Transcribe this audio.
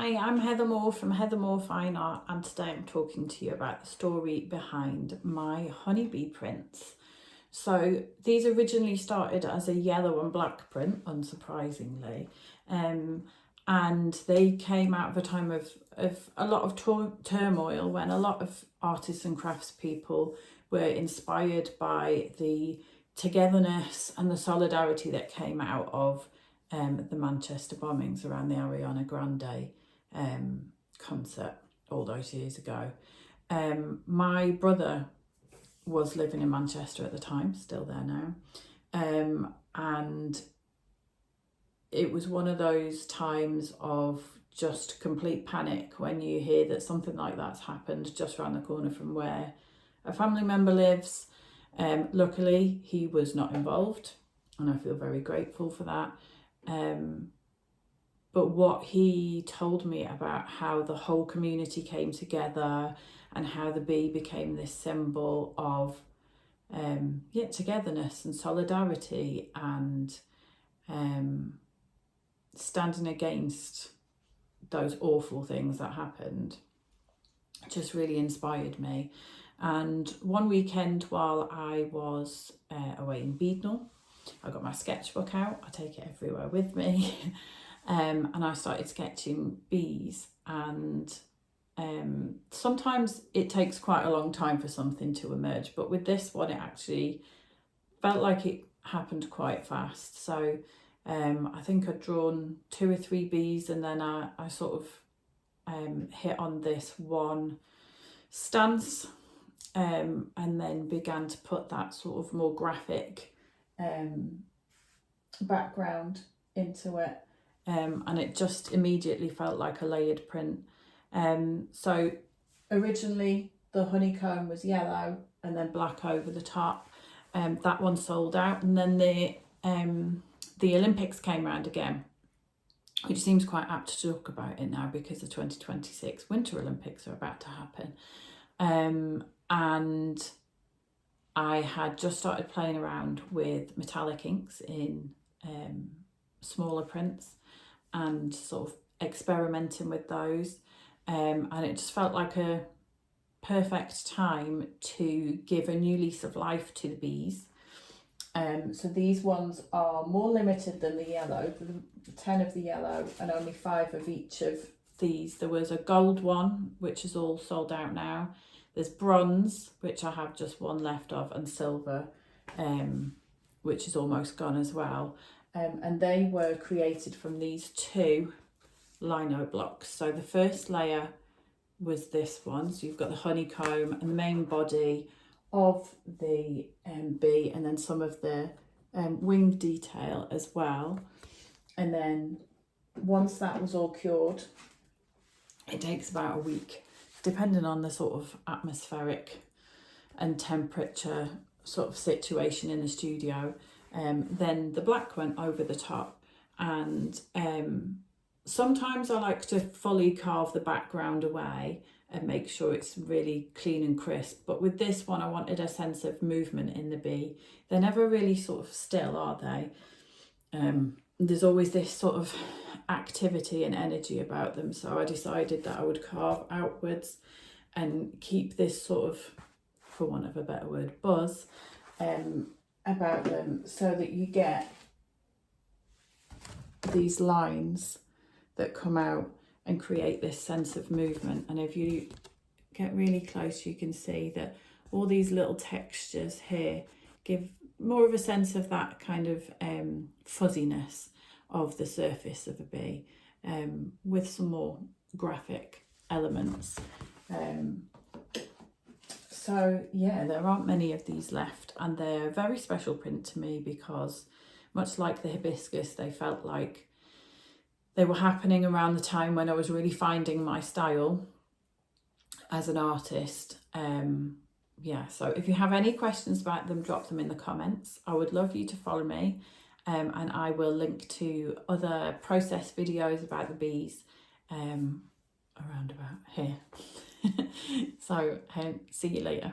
Hi, I'm Heather Moore from Heather Moore Fine Art, and today I'm talking to you about the story behind my honeybee prints. So these originally started as a yellow and black print, unsurprisingly, and they came out of a time of a lot of turmoil when a lot of artists and craftspeople were inspired by the togetherness and the solidarity that came out of the Manchester bombings around the Ariana Grande concert all those years ago. My brother was living in Manchester at the time, still there now, and it was one of those times of just complete panic when you hear that something like that's happened just around the corner from where a family member lives. Luckily, he was not involved, and I feel very grateful for that. But what he told me about how the whole community came together and how the bee became this symbol of togetherness and solidarity and standing against those awful things that happened just really inspired me. And one weekend while I was away in Beadnell, I got my sketchbook out. I take it everywhere with me. And I started sketching bees, and sometimes it takes quite a long time for something to emerge, but with this one it actually felt like it happened quite fast. So I think I'd drawn 2 or 3 bees, and then I sort of hit on this one stance, and then began to put that sort of more graphic background into it. And it just immediately felt like a layered print. So originally the honeycomb was yellow and then black over the top. That one sold out, and then the Olympics came around again, which seems quite apt to talk about it now because the 2026 Winter Olympics are about to happen. And I had just started playing around with metallic inks in smaller prints and sort of experimenting with those, and it just felt like a perfect time to give a new lease of life to the bees. So these ones are more limited than the yellow, 10 of the yellow and only 5 of each of these. There was a gold one which is all sold out now, there's bronze which I have just one left of, and silver which is almost gone as well. And they were created from these 2 lino blocks. So the first layer was this one. So you've got the honeycomb and the main body of the bee, and then some of the wing detail as well. And then once that was all cured, it takes about a week, depending on the sort of atmospheric and temperature sort of situation in the studio. Then the black went over the top, and sometimes I like to fully carve the background away and make sure it's really clean and crisp, but with this one I wanted a sense of movement in the bee. They're never really sort of still, are they? There's always this sort of activity and energy about them, so I decided that I would carve outwards and keep this sort of, for want of a better word, buzz about them, so that you get these lines that come out and create this sense of movement. And if you get really close, you can see that all these little textures here give more of a sense of that kind of fuzziness of the surface of a bee, with some more graphic elements. So yeah, there aren't many of these left, and they're a very special print to me because, much like the hibiscus, they felt like they were happening around the time when I was really finding my style as an artist. So if you have any questions about them, drop them in the comments. I would love you to follow me, and I will link to other process videos about the bees around about here. So see you later.